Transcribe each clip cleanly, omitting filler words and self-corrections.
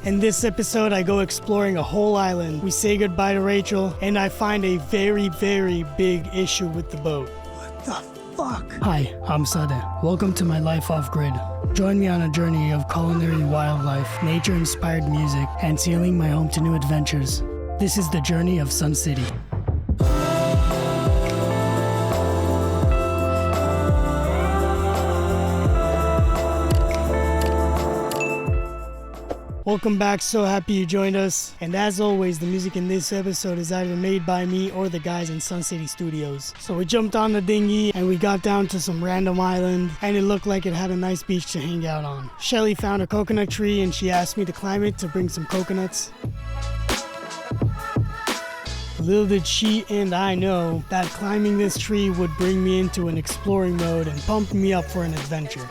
In this episode, I go exploring a whole island. We say goodbye to Rachel, and I find a very, very big issue with the boat. What the fuck? Hi, I'm Sade. Welcome to my life off-grid. Join me on a journey of culinary wildlife, nature-inspired music, and sailing my home to new adventures. This is the journey of Sun City. Welcome back, so happy you joined us. And as always, the music in this episode is either made by me or the guys in Sun City Studios. So we jumped on the dinghy and we got down to some random island, and it looked like it had a nice beach to hang out on. Shelly found a coconut tree and she asked me to climb it to bring some coconuts. Little did she and I know that climbing this tree would bring me into an exploring mode and pump me up for an adventure.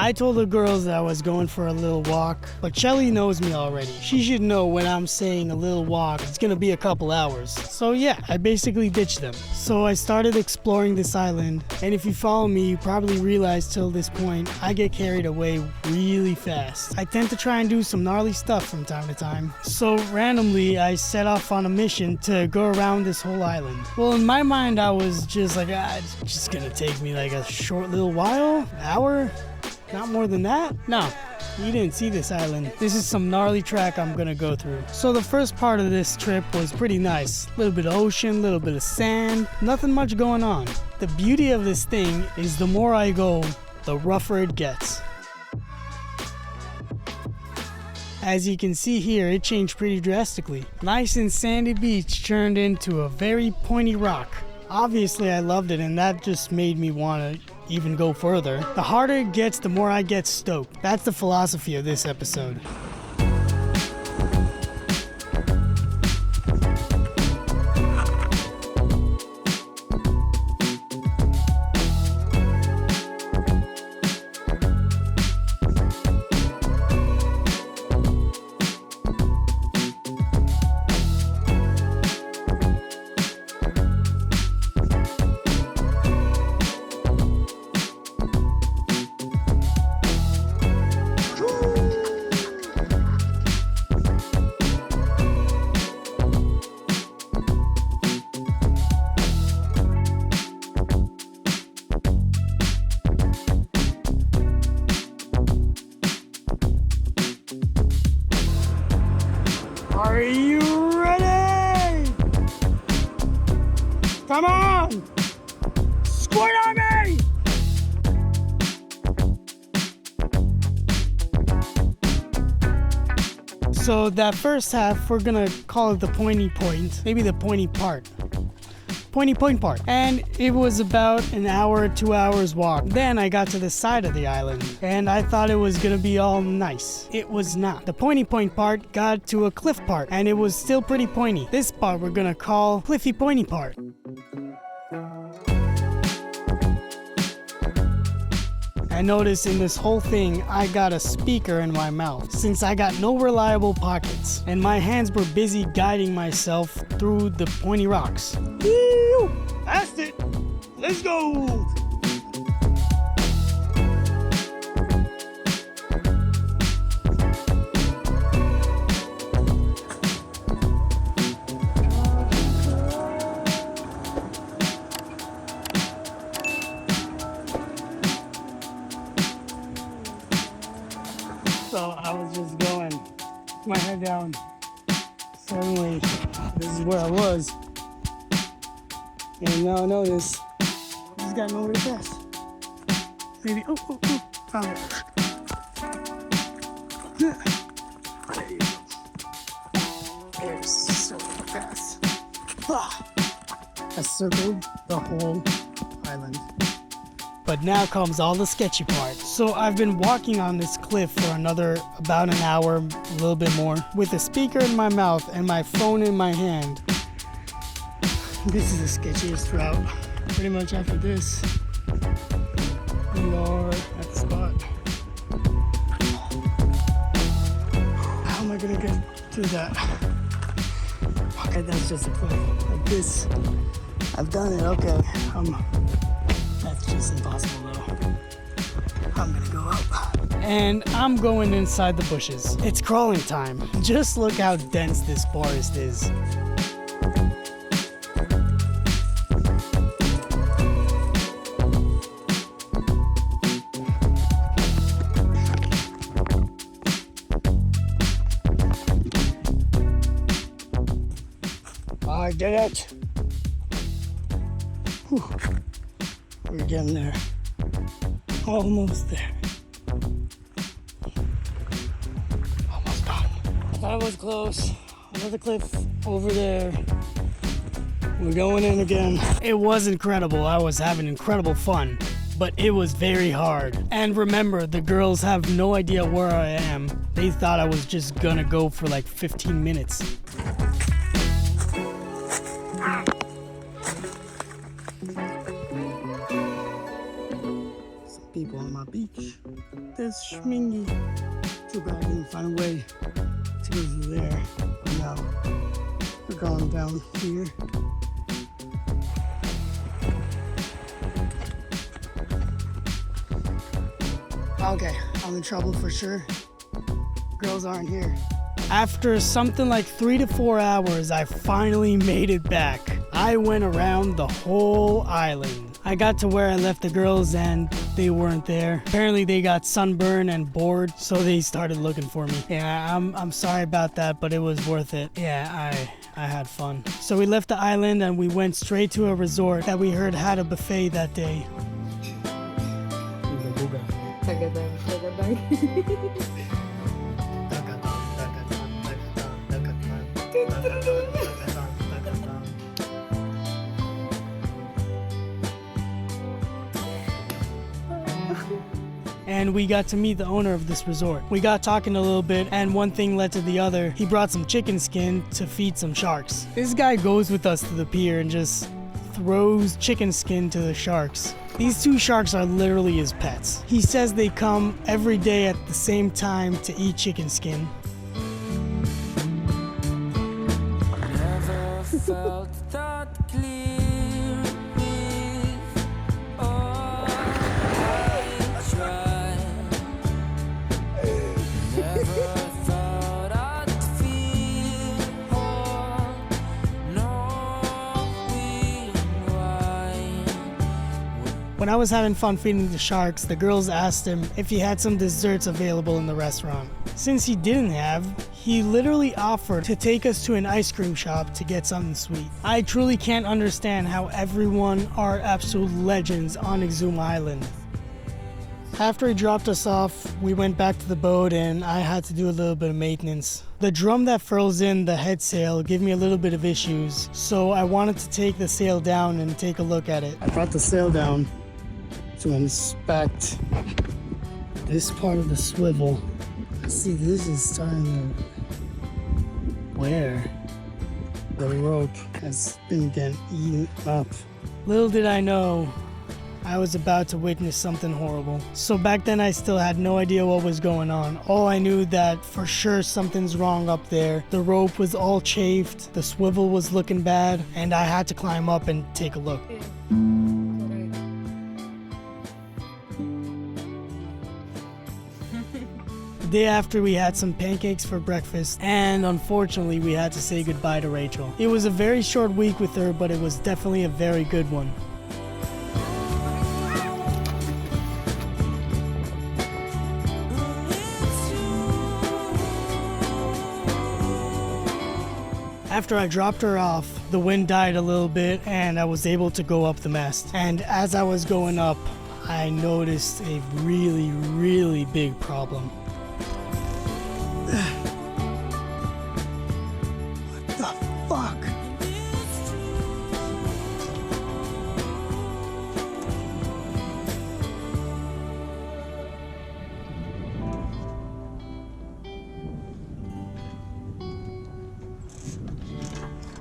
I told the girls that I was going for a little walk, but Shelly knows me already. She should know when I'm saying a little walk, it's gonna be a couple hours. So yeah, I basically ditched them. So I started exploring this island, and if you follow me, you probably realize till this point, I get carried away really fast. I tend to try and do some gnarly stuff from time to time. So randomly, I set off on a mission to go around this whole island. Well, in my mind, I was just like, it's just gonna take me like a short little while, an hour. Not more than that? No, you didn't see this island. This is some gnarly track I'm gonna go through. So the first part of this trip was pretty nice. A little bit of ocean, a little bit of sand, nothing much going on. The beauty of this thing is the more I go, the rougher it gets. As you can see here, it changed pretty drastically. Nice and sandy beach turned into a very pointy rock. Obviously I loved it, and that just made me want to even go further. The harder it gets, the more I get stoked. That's the philosophy of this episode. Are you ready? Come on! Squirt on me! So that first half, we're gonna call it the pointy point, maybe the pointy part. Pointy point part. And it was about an hour, 2 hours walk. Then I got to the side of the island, and I thought it was gonna be all nice. It was not. The pointy point part got to a cliff part, and it was still pretty pointy. This part we're gonna call cliffy pointy part. I noticed in this whole thing, I got a speaker in my mouth, since I got no reliable pockets, and my hands were busy guiding myself through the pointy rocks. Woo! That's it! Let's go! So I was just going, my head down. Suddenly, this is where I was. And now I notice, I just got nowhere to pass. Maybe, found it. There you go. There's so fast. I circled the whole island. But now comes all the sketchy part. So I've been walking on this cliff for about an hour, a little bit more, with a speaker in my mouth and my phone in my hand. This is the sketchiest route. Pretty much after this, we are at the spot. How am I gonna get through that? Okay, that's just a cliff. Like this. I've done it, okay. That's just impossible though. I'm gonna go up. And I'm going inside the bushes. It's crawling time. Just look how dense this forest is. I did it. Whew. We're getting there. Almost there. Almost done. I thought it was close. Another cliff over there. We're going in again. It was incredible. I was having incredible fun, but it was very hard. And remember, the girls have no idea where I am. They thought I was just gonna go for like 15 minutes. People on my beach. There's Schmingy. Too bad I didn't find a way to go through there. But now we're going down here. Okay, I'm in trouble for sure. Girls aren't here. After something like 3 to 4 hours, I finally made it back. I went around the whole island. I got to where I left the girls and they weren't there. Apparently they got sunburned and bored, so they started looking for me. Yeah, I'm sorry about that, but it was worth it. Yeah, I had fun. So we left the island and we went straight to a resort that we heard had a buffet that day. And we got to meet the owner of this resort. We got talking a little bit and one thing led to the other. He brought some chicken skin to feed some sharks. This guy goes with us to the pier and just throws chicken skin to the sharks. These 2 sharks are literally his pets. He says they come every day at the same time to eat chicken skin. Never felt that clear. When I was having fun feeding the sharks, the girls asked him if he had some desserts available in the restaurant. Since he didn't have, he literally offered to take us to an ice cream shop to get something sweet. I truly can't understand how everyone are absolute legends on Exuma Island. After he dropped us off, we went back to the boat and I had to do a little bit of maintenance. The drum that furls in the head sail gave me a little bit of issues, so I wanted to take the sail down and take a look at it. I brought the sail down to inspect this part of the swivel. See, this is starting to wear. The rope has been getting eaten up. Little did I know, I was about to witness something horrible. So back then I still had no idea what was going on. All I knew that for sure something's wrong up there. The rope was all chafed, the swivel was looking bad, and I had to climb up and take a look. The day after, we had some pancakes for breakfast, and unfortunately we had to say goodbye to Rachel. It was a very short week with her, but it was definitely a very good one. After I dropped her off, the wind died a little bit and I was able to go up the mast. And as I was going up, I noticed a really, really big problem. What the fuck?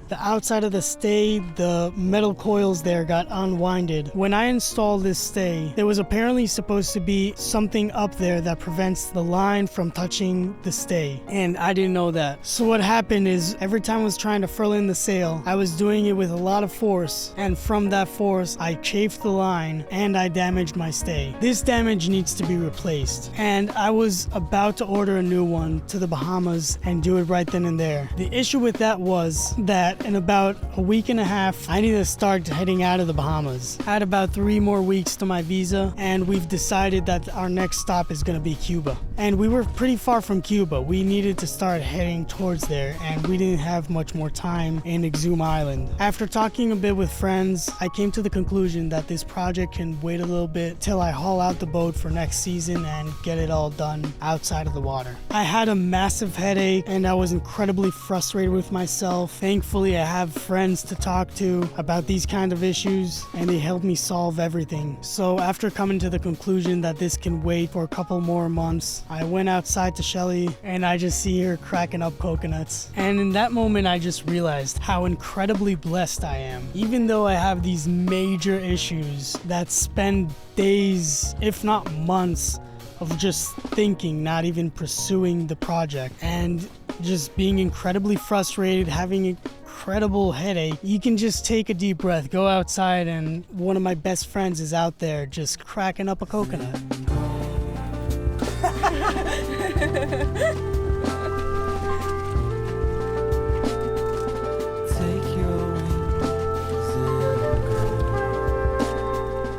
The outside of the stay, the metal coils there got unwinded. When I installed this stay, there was apparently supposed to be something up there that prevents the line from touching the stay, and I didn't know that. So what happened is every time I was trying to furl in the sail, I was doing it with a lot of force, and from that force, I chafed the line and I damaged my stay. This damage needs to be replaced, and I was about to order a new one to the Bahamas and do it right then and there. The issue with that was that in about a week and a half, I need to start heading out of the Bahamas. I had about 3 more weeks to my visa, and we've decided that our next stop is going to be Cuba. And we were pretty far from Cuba. We needed to start heading towards there, and we didn't have much more time in Exuma Island. After talking a bit with friends, I came to the conclusion that this project can wait a little bit till I haul out the boat for next season and get it all done outside of the water. I had a massive headache, and I was incredibly frustrated with myself. Thankfully, I have friends to talk to about these kind of issues, and they helped me solve everything. So after coming to the conclusion that this can wait for a couple more months, I went outside to Shelly, and I just see her cracking up coconuts. And in that moment, I just realized how incredibly blessed I am. Even though I have these major issues that spend days, if not months, of just thinking, not even pursuing the project, and just being incredibly frustrated, having incredible headache, you can just take a deep breath, go outside, and one of my best friends is out there just cracking up a coconut.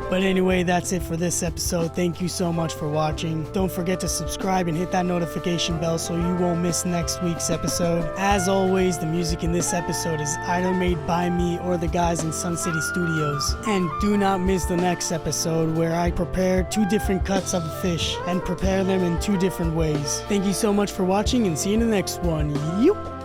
But anyway, that's it for this episode. Thank you so much for watching. Don't forget to subscribe and hit that notification bell so you won't miss next week's episode. As always, the music in this episode is either made by me or the guys in Sun City Studios. And do not miss the next episode where I prepare 2 different cuts of a fish and prepare them in 2 different ways. Thank you so much for watching, and see you in the next one. Yoop!